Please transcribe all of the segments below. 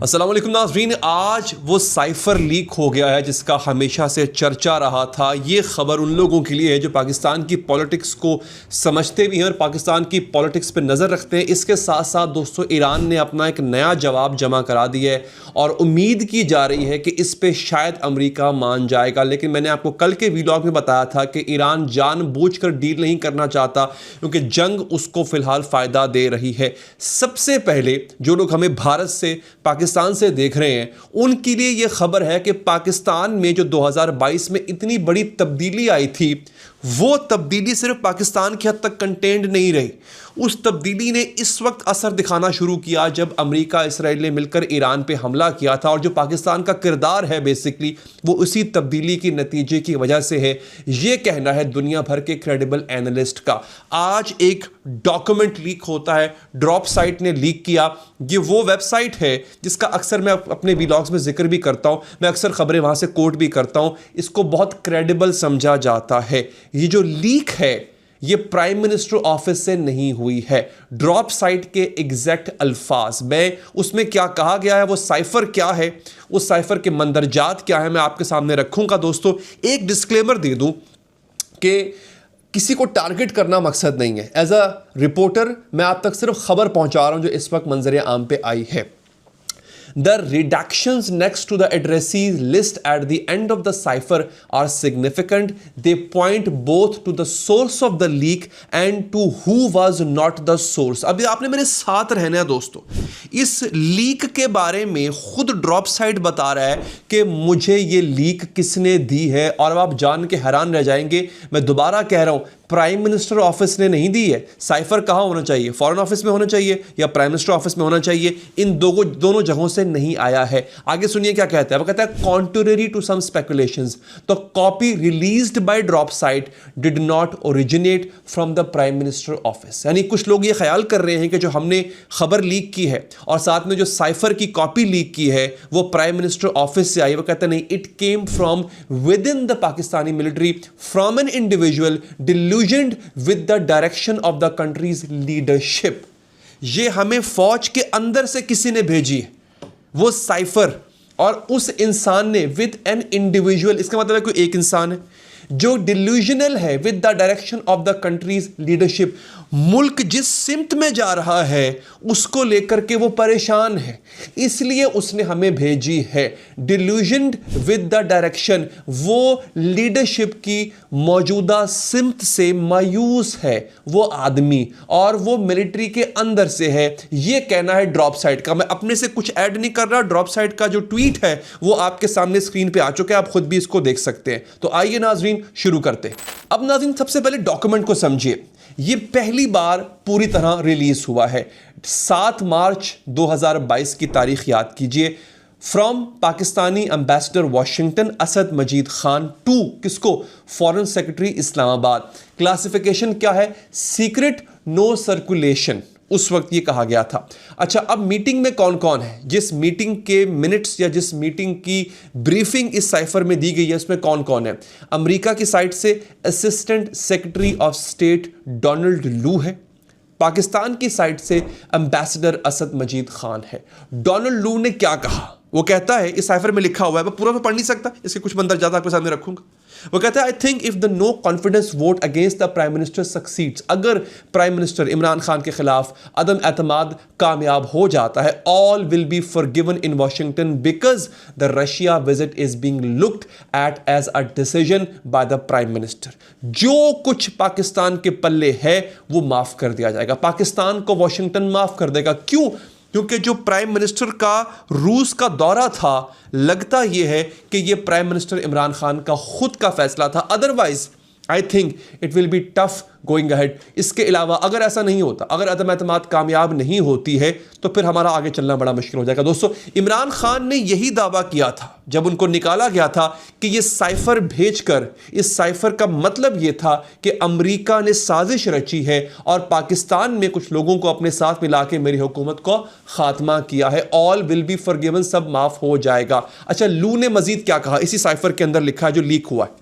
अस्सलाम वालेकुम नाज़रीन, आज वो साइफ़र लीक हो गया है जिसका हमेशा से चर्चा रहा था। ये ख़बर उन लोगों के लिए है जो पाकिस्तान की पॉलिटिक्स को समझते भी हैं और पाकिस्तान की पॉलिटिक्स पे नज़र रखते हैं। इसके साथ साथ दोस्तों ईरान ने अपना एक नया जवाब जमा करा दिया है और उम्मीद की जा रही है कि इस पे शायद अमेरिका मान जाएगा। लेकिन मैंने आपको कल के व्लॉग में बताया था कि ईरान जानबूझकर डील नहीं करना चाहता क्योंकि जंग उसको फ़िलहाल फ़ायदा दे रही है। सबसे पहले जो लोग हमें भारत से पाकिस्तान से देख रहे हैं उनके लिए यह खबर है कि पाकिस्तान में जो 2022 में इतनी बड़ी तब्दीली आई थी वो तब्दीली सिर्फ पाकिस्तान की हद तक कंटेन्ड नहीं रही। उस तब्दीली ने इस वक्त असर दिखाना शुरू किया जब अमेरिका इसराइल ने मिलकर ईरान पे हमला किया था और जो पाकिस्तान का किरदार है बेसिकली वो उसी तब्दीली के नतीजे की वजह से है। ये कहना है दुनिया भर के क्रेडिबल एनालिस्ट का। आज एक डॉक्यूमेंट लीक होता है, ड्रॉप साइट ने लीक किया। ये वो वेबसाइट है जिसका अक्सर मैं अपने व्लॉग्स में जिक्र भी करता हूँ, मैं अक्सर खबरें वहाँ से कोट भी करता हूँ। इसको बहुत क्रेडिबल समझा जाता है। ये जो लीक है ये प्राइम मिनिस्टर ऑफिस से नहीं हुई है। ड्रॉप साइट के एग्जैक्ट अल्फाज में उसमें क्या कहा गया है, वो साइफर क्या है, उस साइफर के मंदरजात क्या है, मैं आपके सामने रखूंगा। दोस्तों एक डिस्क्लेमर दे दूं कि किसी को टारगेट करना मकसद नहीं है। एज अ रिपोर्टर मैं आप तक सिर्फ खबर पहुंचा रहा हूं जो इस वक्त मंजर आम पे आई है। The redactions next to the addressees list at the end of the cipher are significant. They point both to the source of the leak and to who was not the source. अभी आपने मेरे साथ रहना है दोस्तों। इस leak के बारे में खुद ड्रॉप साइट बता रहा है कि मुझे ये लीक किसने दी है और अब आप जान के हैरान रह जाएंगे। मैं दोबारा कह रहा हूं, प्राइम मिनिस्टर ऑफिस ने नहीं दी है। साइफर कहाँ होना चाहिए? फॉरेन ऑफिस में होना चाहिए या प्राइम मिनिस्टर ऑफिस में होना चाहिए? इन दोनों जगहों से नहीं आया है। आगे सुनिए क्या कहता है। वो कहता है contrary to some speculations the copy released by drop site did not originate from the prime minister office. यानी कुछ लोग ये ख्याल कर रहे हैं कि जो हमने खबर लीक की है और साथ में जो साइफर की कॉपी लीक की है वो प्राइम मिनिस्टर ऑफिस से आई। वो कहता है नहीं, it came from with in the Pakistani military from an individual with the direction of the country's leadership। ये हमें फौज के अंदर से किसी ने भेजी है वो साइफर, और उस इंसान ने विद एन इंडिविजुअल, इसका मतलब है कोई एक इंसान है जो डिल्यूजनल है with the direction of the countries leadership. मुल्क जिस सिमत में जा रहा है उसको लेकर के वो परेशान है, इसलिए उसने हमें भेजी है। डिल्यूजनड विद द डायरेक्शन, वो लीडरशिप की मौजूदा सिमत से मायूस है वो आदमी और वो मिलिट्री के अंदर से है। ये कहना है ड्रॉप साइट का। मैं अपने से कुछ ऐड नहीं कर रहा। ड्रॉप साइट का जो ट्वीट है वो आपके सामने स्क्रीन पे आ चुका है, आप खुद भी इसको देख सकते हैं। तो आइए नाजरीन शुरू करते हैं। अब नाजरीन सबसे पहले डॉक्यूमेंट को समझिए। ये पहली बार पूरी तरह रिलीज हुआ है 7 मार्च 2022 की तारीख याद कीजिए। From Pakistani ambassador Washington Asad Majeed Khan to किसको? Foreign secretary Islamabad. क्लासिफिकेशन क्या है? सीक्रेट, नो सर्कुलेशन, उस वक्त ये कहा गया था। अच्छा, अब मीटिंग में कौन कौन है? जिस मीटिंग के मिनट्स या जिस मीटिंग की ब्रीफिंग इस साइफर में दी गई है उसमें कौन कौन है? अमेरिका की साइड से assistant secretary of state Donald लू है। पाकिस्तान की साइड से एम्बेसडर असद मजीद खान है। डोनाल्ड लू ने क्या कहा? वो कहता है, इस साइफर में लिखा हुआ है, मैं पूरा पढ़ नहीं सकता, इसके कुछ मंदरजात आपके सामने रखूंगा। वो कहता है I think if the no confidence vote against the prime minister succeeds, अगर प्राइम मिनिस्टर इमरान खान के खिलाफ अदम एतमाद कामयाब हो जाता है, all will be forgiven in Washington because the Russia visit is being looked at as a decision by the prime minister. जो कुछ पाकिस्तान के पल्ले है वो माफ कर दिया जाएगा। पाकिस्तान को वाशिंगटन माफ कर देगा। क्यों? क्योंकि जो प्राइम मिनिस्टर का रूस का दौरा था, लगता यह है कि यह प्राइम मिनिस्टर इमरान खान का खुद का फैसला था। Otherwise I think it will be tough going ahead. इसके अलावा अगर ऐसा नहीं होता, अगर अदम एतमाद कामयाब नहीं होती है तो फिर हमारा आगे चलना बड़ा मुश्किल हो जाएगा। दोस्तों इमरान खान ने यही दावा किया था जब उनको निकाला गया था कि ये साइफर भेजकर, इस साइफर का मतलब ये था कि अमेरिका ने साजिश रची है और पाकिस्तान में कुछ लोगों को अपने साथ मिला के मेरी हुकूमत को खात्मा किया है। ऑल विल बी फॉरगिवन, सब माफ हो जाएगा। अच्छा, लू ने मजीद क्या कहा? इसी साइफर के अंदर लिखा है जो लीक हुआ है।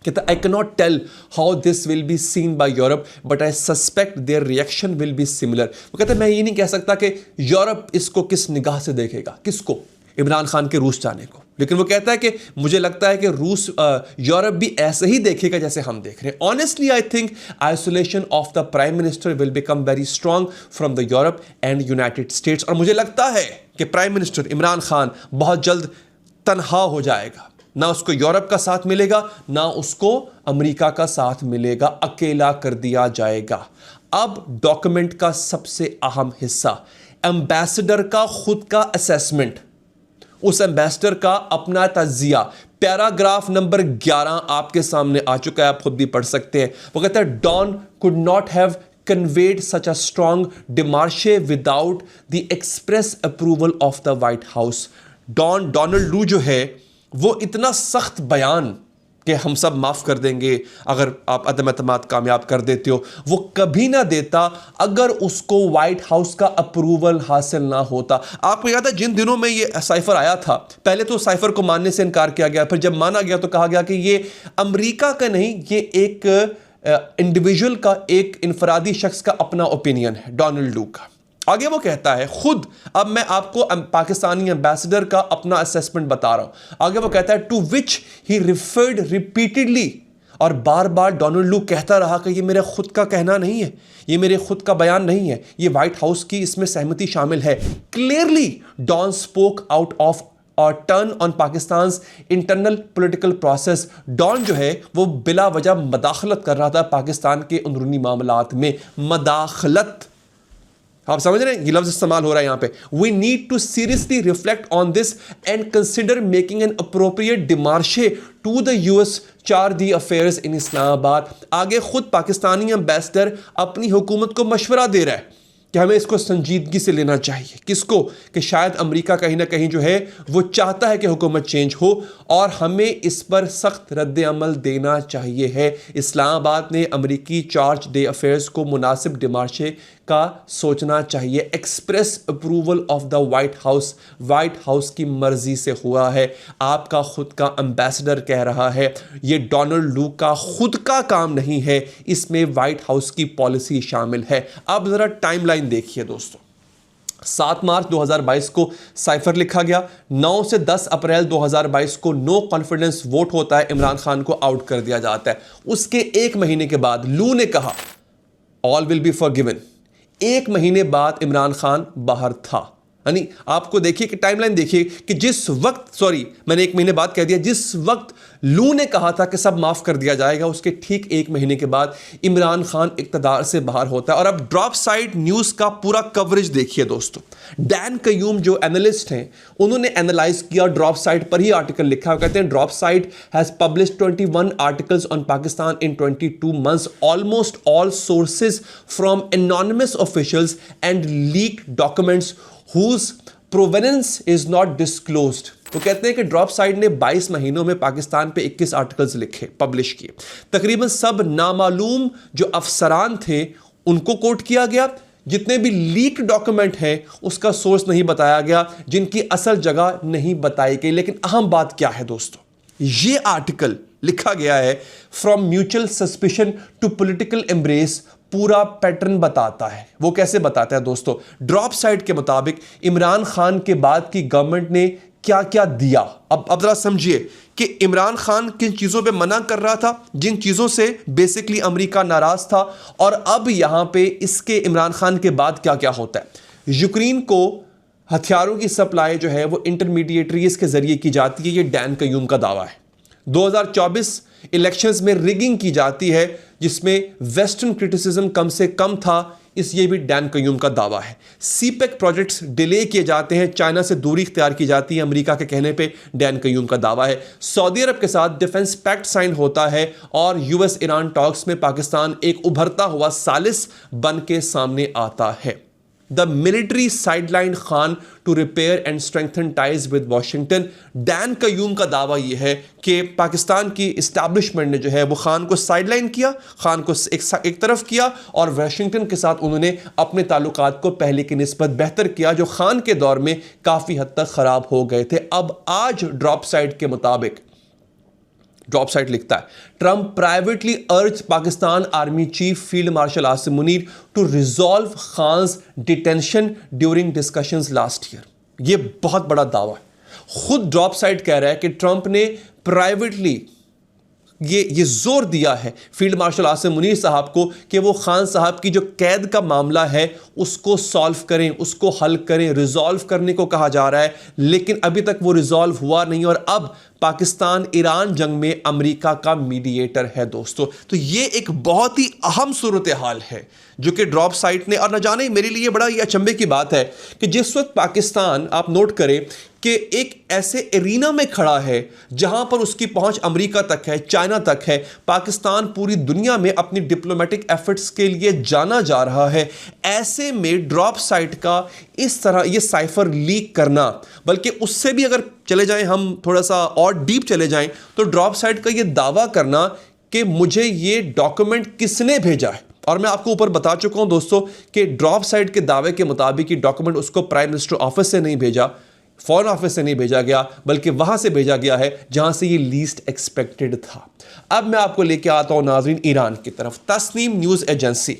कहता I can not tell how this will be seen by Europe but I suspect their reaction will be similar. वो कहता है मैं ये नहीं कह सकता कि यूरोप इसको किस निगाह से देखेगा, किसको, इमरान खान के रूस जाने को, लेकिन वो कहता है कि मुझे लगता है कि रूस यूरोप भी ऐसे ही देखेगा जैसे हम देख रहे हैं। Honestly I think isolation of the prime minister will become very strong from the Europe and United states. और मुझे लगता है कि प्राइम मिनिस्टर इमरान खान बहुत जल्द तनहा हो जाएगा, ना उसको यूरोप का साथ मिलेगा ना उसको अमेरिका का साथ मिलेगा, अकेला कर दिया जाएगा। अब डॉक्यूमेंट का सबसे अहम हिस्सा, एम्बेसडर का खुद का असेसमेंट, उस एम्बेसडर का अपना तजिया। पैराग्राफ नंबर 11 आपके सामने आ चुका है, आप खुद भी पढ़ सकते हैं। वो कहता है Don could not have conveyed such a strong demarche without the express approval of the White House। Donald लू जो है वो इतना सख्त बयान कि हम सब माफ कर देंगे अगर आप अदम एतमाद कामयाब कर देते हो, वो कभी ना देता अगर उसको व्हाइट हाउस का अप्रूवल हासिल ना होता। आपको याद है जिन दिनों में ये साइफर आया था, पहले तो साइफर को मानने से इनकार किया गया, फिर जब माना गया तो कहा गया कि ये अमेरिका का नहीं, ये एक इंडिविजुअल का, एक इनफरादी शख्स का अपना ओपिनियन है, डोनाल्ड लू का। आगे वो कहता है खुद, अब मैं आपको पाकिस्तानी एम्बेसडर का अपना असेसमेंट बता रहा हूं। आगे वो कहता है to which he referred repeatedly, और बार बार डोनाल्ड लू कहता रहा कि ये मेरे खुद का कहना नहीं है, ये मेरे खुद का बयान नहीं है, ये व्हाइट हाउस की इसमें सहमति शामिल है। Clearly Dawn spoke out of और turn on Pakistan internal political process. Dawn जो है वो बिला वजह मदाखलत कर रहा था पाकिस्तान के अंदरूनी मामलात में। मदाखलत, आप समझ रहे हैं, ये लफ्ज इस्तेमाल हो रहा है यहां पे। We need to seriously reflect on this and consider making an appropriate demarche to the US charge the affairs in Islamabad. आगे खुद पाकिस्तानी एम्बेसडर अपनी हुकूमत को मशवरा दे रहा है कि हमें इसको संजीदगी से लेना चाहिए। किसको? कि शायद अमेरिका कहीं ना कहीं जो है वो चाहता है कि हुकूमत चेंज हो और हमें इस पर सख्त रद्द अमल देना चाहिए है। इस्लामाबाद ने अमेरिकी चार्ज डे अफेयर्स को मुनासिब डिमार्शे का सोचना चाहिए। Express approval of the white house की मर्जी से हुआ है। आपका खुद का एम्बेसडर कह रहा है, ये डोनाल्ड लू का खुद का काम नहीं है, इसमें व्हाइट हाउस की पॉलिसी शामिल है। अब जरा टाइमलाइन देखिए दोस्तों। 7 मार्च 2022 को साइफर लिखा गया। 9 से 10 अप्रैल 2022 को नो कॉन्फिडेंस वोट होता है, इमरान खान को आउट कर दिया जाता है। उसके एक महीने के बाद लू ने कहा ऑल विल बी फॉरगिवन। एक महीने बाद इमरान खान बाहर था। यानी आपको देखिए कि टाइमलाइन देखिए कि जिस वक्त, मैंने एक महीने बाद कह दिया, जिस वक्त लू ने कहा था कि सब माफ कर दिया जाएगा, उसके ठीक एक महीने के बाद इमरान खान इक़्तिदार से बाहर होता है। और अब ड्रॉप साइड न्यूज़ का पूरा कवरेज देखिए दोस्तों। डैन कयूम जो एनालिस्ट हैं, उन्होंने एनालाइज किया, ड्रॉप साइड पर ही आर्टिकल लिखा है। कहते हैं drop side has published 21 articles on Pakistan in 22 months, almost all sources from anonymous officials and leaked documents whose provenance is not disclosed। तो कहते हैं कि ड्रॉप साइड ने 22 महीनों में पाकिस्तान पे 21 आर्टिकल्स लिखे, पब्लिश किए। तकरीबन सब नामालूम जो अफसरान थे उनको कोट किया गया। जितने भी लीक डॉक्यूमेंट हैं उसका सोर्स नहीं बताया गया, जिनकी असल जगह नहीं बताई गई। लेकिन अहम बात क्या है दोस्तों, ये आर्टिकल लिखा गया है from mutual suspicion to political embrace. पूरा पैटर्न बताता है। वो कैसे बताता है दोस्तों? ड्रॉप साइड के मुताबिक इमरान खान के बाद की गवर्नमेंट ने क्या क्या दिया। अब जरा समझिए कि इमरान खान किन चीज़ों पे मना कर रहा था, जिन चीज़ों से बेसिकली अमेरिका नाराज था। और अब यहाँ पे इसके इमरान खान के बाद क्या क्या होता है। यूक्रेन को हथियारों की सप्लाई जो है वो इंटरमीडिएटरीज के जरिए की जाती है, ये डैन कयूम का दावा है। 2024 इलेक्शंस में रिगिंग की जाती है, जिसमें वेस्टर्न क्रिटिसिज्म कम से कम था, ये भी डैन कयूम का दावा है। सीपेक प्रोजेक्ट्स डिले किए जाते हैं, चाइना से दूरी इख्तियार की जाती है अमेरिका के कहने पे, डैन कयूम का दावा है। सऊदी अरब के साथ डिफेंस पैक्ट साइन होता है और यूएस ईरान टॉक्स में पाकिस्तान एक उभरता हुआ सालिस बन के सामने आता है। The military sideline Khan to repair and strengthen ties with Washington. Dan Qayyum का दावा यह है कि पाकिस्तान की इस्टेब्लिशमेंट ने जो है वो खान को साइडलाइन किया, खान को एक तरफ किया और वॉशिंगटन के साथ उन्होंने अपने ताल्लुकात को पहले की निस्बत बेहतर किया, जो खान के दौर में काफ़ी हद तक ख़राब हो गए थे। अब आज ड्रॉप साइड के मुताबिक ड्रॉप साइट लिखता है, Trump privately urge Pakistan army chief field marshal Asim Munir to resolve Khan's detention during discussions last year. ये बहुत बड़ा दावा है। खुद ड्रॉप साइट कह रहा है कि ट्रंप ने प्राइवेटली ये जोर दिया है फील्ड मार्शल आसिम मुनीर साहब को कि वो खान साहब की जो कैद का मामला है उसको सॉल्व करें, उसको हल करें, रिजॉल्व करने को कहा जा रहा है, लेकिन अभी तक वो रिजॉल्व हुआ नहीं और अब पाकिस्तान ईरान जंग में अमेरिका का मीडिएटर है दोस्तों। तो ये एक बहुत ही अहम सूरत हाल है जो कि ड्रॉप साइट ने, और न जाने मेरे लिए बड़ा ये अचंभे की बात है कि जिस वक्त पाकिस्तान, आप नोट करें कि एक ऐसे एरिना में खड़ा है जहां पर उसकी पहुंच अमेरिका तक है, चाइना तक है, पाकिस्तान पूरी दुनिया में अपनी डिप्लोमेटिक एफर्ट्स के लिए जाना जा रहा है, ऐसे में ड्रॉप साइट का इस तरह ये साइफर लीक करना, बल्कि उससे भी अगर चले जाएं हम थोड़ा सा और डीप चले जाएं तो ड्रॉप साइट का ये दावा करना कि मुझे ये डॉक्यूमेंट किसने भेजा है, और मैं आपको ऊपर बता चुका हूं दोस्तों कि ड्रॉप साइट के दावे के मुताबिक ये डॉक्यूमेंट उसको प्राइम मिनिस्टर ऑफिस से नहीं भेजा, फॉरेन ऑफिस से नहीं भेजा गया, बल्कि वहां से भेजा गया है जहां से ये लीस्ट एक्सपेक्टेड था। अब मैं आपको लेके आता हूं नाज़रीन ईरान की तरफ। तस्नीम न्यूज़ एजेंसी,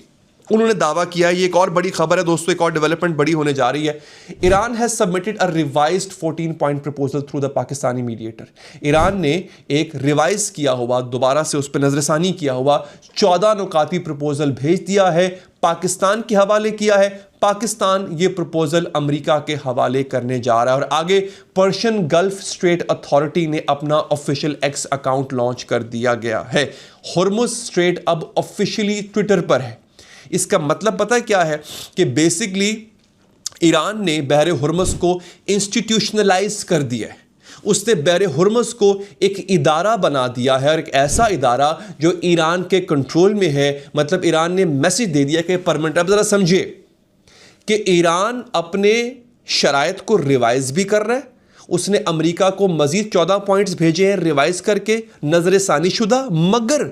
उन्होंने दावा किया, ये एक और बड़ी खबर है दोस्तों, एक और डेवलपमेंट बड़ी होने जा रही है। Iran has submitted a revised 14 point proposal through the Pakistani mediator. Iran ने एक रिवाइज किया हुआ, दोबारा से उस पर नजरसानी किया हुआ 14 नुकाती प्रपोजल भेज दिया है, पाकिस्तान के हवाले किया है। पाकिस्तान ये प्रपोजल अमेरिका के हवाले करने जा रहा है और आगे पर्शियन गल्फ स्ट्रेट अथॉरिटी ने अपना ऑफिशियल एक्स अकाउंट लॉन्च कर दिया गया है। हुर्मुज़ स्ट्रेट अब ऑफिशियली ट्विटर पर है। इसका मतलब पता है क्या है कि बेसिकली ईरान ने बहरे हुर्मुज़ को इंस्टीट्यूशनलाइज कर दिया है। उसने बहरे हुर्मुज़ को एक इदारा बना दिया है, और एक ऐसा इदारा जो ईरान के कंट्रोल में है। मतलब ईरान ने मैसेज दे दिया कि परमानेंट। अब ज़रा समझिए कि ईरान अपने शराइत को रिवाइज भी कर रहा है, उसने अमेरिका को मजीद 14 पॉइंट्स भेजे हैं रिवाइज करके, नजर सानी शुदा, मगर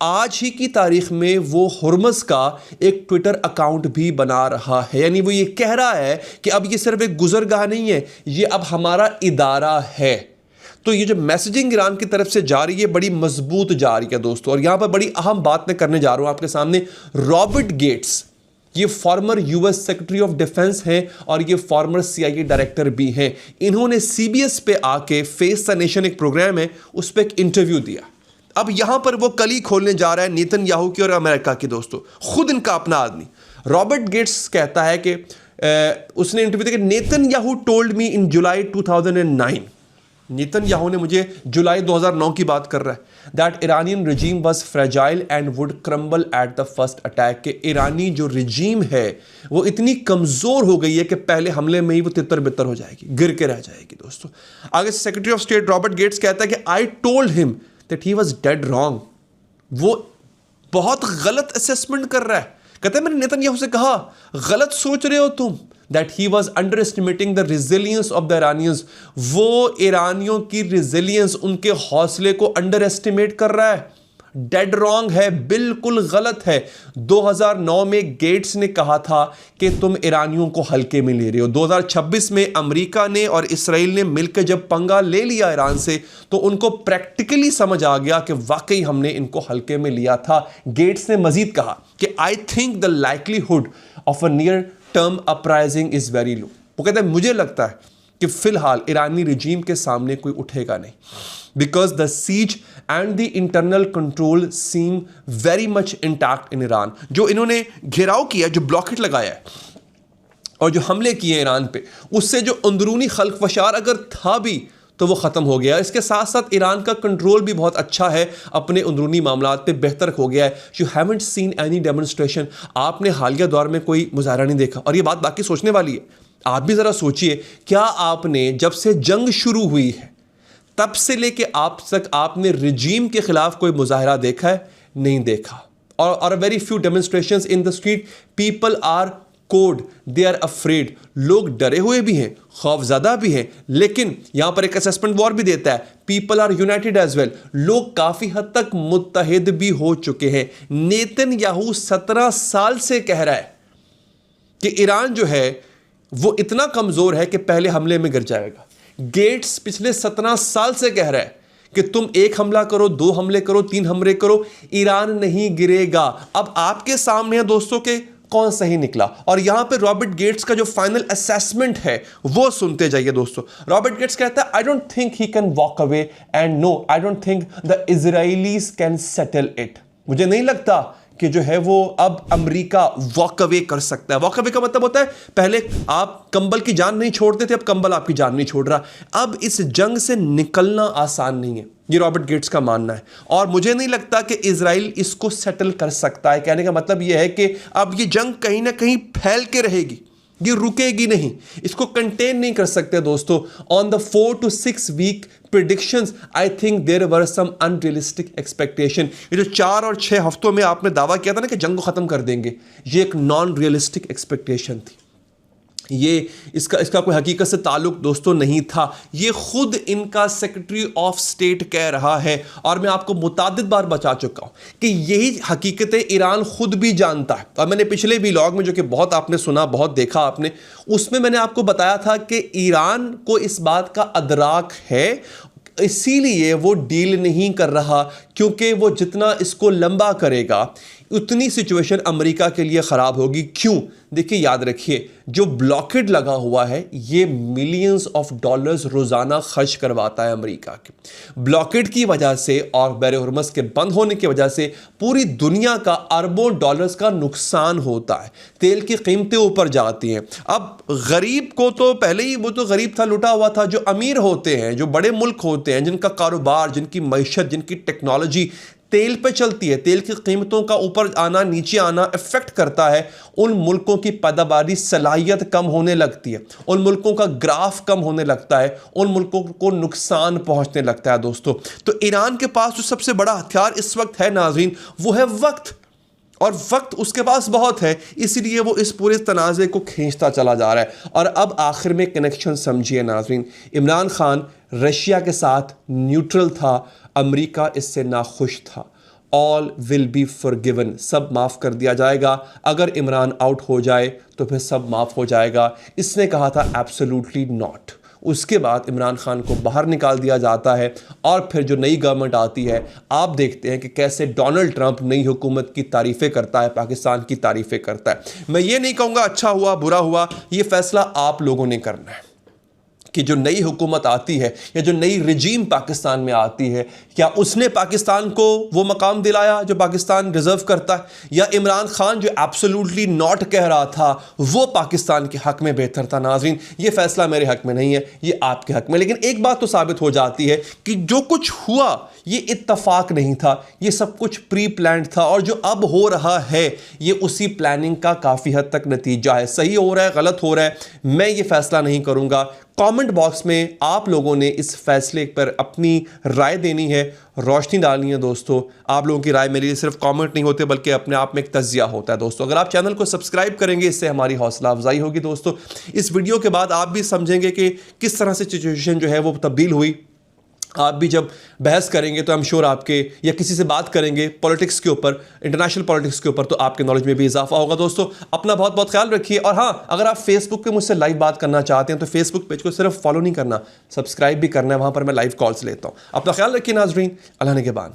आज ही की तारीख में वो हुर्मुज़ का एक ट्विटर अकाउंट भी बना रहा है। यानी वो ये कह रहा है कि अब ये सिर्फ एक गुजरगाह नहीं है, ये अब हमारा इदारा है। तो ये जो मैसेजिंग ईरान की तरफ से जा रही है बड़ी मजबूत जा रही है दोस्तों। और यहां पर बड़ी अहम बात मैं करने जा रहा हूं आपके सामने। रॉबर्ट गेट्स, ये former US secretary of defence हैं और ये फॉर्मर सीआईए डायरेक्टर भी हैं। इन्होंने सीबीएस पे आके फेस द नेशन एक प्रोग्राम है, उस पर एक इंटरव्यू दिया। अब यहां पर वो कली खोलने जा रहा है नेतन्याहू की और अमेरिका की दोस्तों, खुद इनका अपना आदमी। रॉबर्ट गेट्स कहता है कि उसने इंटरव्यू दिया कि नेतन्याहू टोल्ड मी इन जुलाई 2009, नेतन्याहू ने मुझे जुलाई 2009 की बात कर रहा है, that Iranian regime was fragile and would crumble at the first attack, के ईरानी जो रिजीम है वो इतनी कमज़ोर हो गई है कि पहले हमले में ही वो तितर बितर हो जाएगी, गिर के रह जाएगी दोस्तों। आगे secretary of state Robert Gates कहता है कि I told him that he was dead wrong. वो बहुत गलत असेसमेंट कर रहा है। कहता है मैंने नेतन्याहू से कहा गलत सोच रहे हो तुम, that he was underestimating the resilience of the Iranians। वो ईरानियों की resilience, उनके हौसले को अंडर एस्टिमेट कर रहा है। डेड रॉन्ग है, बिल्कुल गलत है। 2009 में गेट्स ने कहा था कि तुम ईरानियों को हल्के में ले रहे हो। 2026 में अमेरिका ने और इसराइल ने मिलकर जब पंगा ले लिया ईरान से, तो उनको प्रैक्टिकली समझ आ गया कि वाकई हमने इनको हल्के में लिया था। गेट्स ने मजीद कहा कि I think the likelihood of a near term uprising is very low. वो कहता है मुझे लगता है कि फिलहाल ईरानी रिजीम के सामने कोई उठेगा नहीं, because the siege and the internal control seem very much intact in Iran. जो इन्होंने घेराव किया, जो ब्लॉकेट लगाया है और जो हमले किए ईरान पे, उससे जो अंदरूनी खल्कफशार अगर था भी तो वो ख़त्म हो गया। इसके साथ साथ ईरान का कंट्रोल भी बहुत अच्छा है, अपने अंदरूनी मामलात पे बेहतर हो गया है। You haven't seen any demonstration, आपने हालिया दौर में कोई मुजाहरा नहीं देखा। और ये बात बाकी सोचने वाली है, आप भी ज़रा सोचिए, क्या आपने जब से जंग शुरू हुई है तब से लेके आप तक आपने रिजीम के खिलाफ कोई मुजाहरा देखा है? नहीं देखा। और very few demonstrations in the street, people are cowed, they are afraid. लोग डरे हुए भी हैं, खौफज़दा भी हैं, लेकिन यहां पर एक असेसमेंट वॉर भी देता है, people are united as well. लोग काफ़ी हद तक मुत्तहिद भी हो चुके हैं। नेतन्याहू 17 साल से कह रहा है कि ईरान जो है वो इतना कमज़ोर है कि पहले हमले में गिर जाएगा। गेट्स पिछले 17 साल से कह रहा है कि तुम 1 हमला करो, 2 हमले करो, 3 हमले करो, ईरान नहीं गिरेगा। अब आपके सामने है दोस्तों के कौन सही निकला। और यहां पे रॉबर्ट गेट्स का जो फाइनल असेसमेंट है वो सुनते जाइए दोस्तों। रॉबर्ट गेट्स कहता है, I don't think he can walk away and no I don't think the Israelis can settle it. मुझे नहीं लगता कि जो है वो अब अमेरिका वॉक अवे कर सकता है। वॉक अवे का मतलब होता है पहले आप कंबल की जान नहीं छोड़ते थे, अब कंबल आपकी जान नहीं छोड़ रहा। अब इस जंग से निकलना आसान नहीं है, ये रॉबर्ट गेट्स का मानना है। और मुझे नहीं लगता कि इजराइल इसको सेटल कर सकता है। कहने का मतलब यह है कि अब ये जंग कहीं ना कहीं फैल के रहेगी, ये रुकेगी नहीं, इसको कंटेन नहीं कर सकते दोस्तों। On the 4 to 6 week predictions, I think there were some unrealistic expectation। ये जो 4 और 6 हफ्तों में आपने दावा किया था ना कि जंग को खत्म कर देंगे, ये एक नॉन रियलिस्टिक एक्सपेक्टेशन थी। ये इसका कोई हकीकत से ताल्लुक दोस्तों नहीं था। ये खुद इनका सेक्रेटरी ऑफ स्टेट कह रहा है और मैं आपको मुतादिद बार बता चुका हूं कि यही हकीकतें ईरान खुद भी जानता है। और मैंने पिछले व्लॉग में जो कि बहुत आपने सुना, बहुत देखा आपने, उसमें मैंने आपको बताया था कि ईरान को इस बात का अदराक है, इसीलिए वो डील नहीं कर रहा, क्योंकि वो जितना इसको लंबा करेगा उतनी सिचुएशन अमेरिका के लिए ख़राब होगी। क्यों? देखिए, याद रखिए, जो ब्लॉकेड लगा हुआ है ये मिलियंस ऑफ डॉलर्स रोज़ाना खर्च करवाता है अमेरिका के। ब्लॉकेड की वजह से और बैर हरमुज़ के बंद होने की वजह से पूरी दुनिया का अरबों डॉलर्स का नुकसान होता है, तेल की कीमतें ऊपर जाती हैं। अब गरीब को तो पहले ही, वो तो गरीब था, लुटा हुआ था। जो अमीर होते हैं, जो बड़े मुल्क होते हैं, जिनका कारोबार, जिनकी मईशत, जिनकी टेक्नोलॉजी तेल पे चलती है, तेल की कीमतों का ऊपर आना नीचे आना इफेक्ट करता है, उन मुल्कों की पैदावारी सलाहियत कम होने लगती है, उन मुल्कों का ग्राफ कम होने लगता है, उन मुल्कों को नुकसान पहुंचने लगता है दोस्तों। तो ईरान के पास जो सबसे बड़ा हथियार इस वक्त है नाज़रीन, वो है वक्त। और वक्त उसके पास बहुत है, इसलिए वो इस पूरे तनाज़े को खींचता चला जा रहा है। और अब आखिर में कनेक्शन समझिए नाज़रीन, इमरान खान रशिया के साथ न्यूट्रल था, अमेरिका इससे नाखुश था। ऑल विल बी फॉरगिवन, सब माफ़ कर दिया जाएगा। अगर इमरान आउट हो जाए तो फिर सब माफ़ हो जाएगा, इसने कहा था एब्सोल्युटली नॉट। उसके बाद इमरान खान को बाहर निकाल दिया जाता है और फिर जो नई गवर्नमेंट आती है, आप देखते हैं कि कैसे डोनाल्ड ट्रंप नई हुकूमत की तारीफ़ें करता है, पाकिस्तान की तारीफ़ें करता है। मैं ये नहीं कहूँगा अच्छा हुआ बुरा हुआ, ये फ़ैसला आप लोगों ने करना है कि जो नई हुकूमत आती है या जो नई रजीम पाकिस्तान में आती है, क्या उसने पाकिस्तान को वो मकाम दिलाया जो पाकिस्तान डिज़र्व करता है, या इमरान खान जो एब्सोल्युटली नॉट कह रहा था वो पाकिस्तान के हक़ में बेहतर था। नाज़रीन, ये फ़ैसला मेरे हक़ में नहीं है, ये आपके हक़ में। लेकिन एक बात तो साबित हो जाती है कि जो कुछ हुआ ये इत्तफाक नहीं था, ये सब कुछ प्री प्लान्ड था। और जो अब हो रहा है ये उसी प्लानिंग का काफ़ी हद तक नतीजा है। सही हो रहा है, गलत हो रहा है, मैं ये फ़ैसला नहीं करूँगा। कमेंट बॉक्स में आप लोगों ने इस फैसले पर अपनी राय देनी है, रोशनी डालनी है दोस्तों। आप लोगों की राय मेरे लिए सिर्फ कमेंट नहीं होते बल्कि अपने आप में एक तज़िया होता है दोस्तों। अगर आप चैनल को सब्सक्राइब करेंगे इससे हमारी हौसला अफजाई होगी दोस्तों। इस वीडियो के बाद आप भी समझेंगे कि किस तरह से सिचुएशन जो है वो तब्दील हुई। आप भी जब बहस करेंगे तो आई एम श्योर आपके, या किसी से बात करेंगे पॉलिटिक्स के ऊपर, इंटरनेशनल पॉलिटिक्स के ऊपर, तो आपके नॉलेज में भी इजाफा होगा दोस्तों। अपना बहुत बहुत ख्याल रखिए। और हाँ, अगर आप फेसबुक पे मुझसे लाइव बात करना चाहते हैं तो फेसबुक पेज को सिर्फ फॉलो नहीं करना, सब्सक्राइब भी करना है, वहाँ पर मैं लाइव कॉल्स लेता हूँ। अपना ख्याल रखिए नाज़रीन, अल्लाह निगहबान।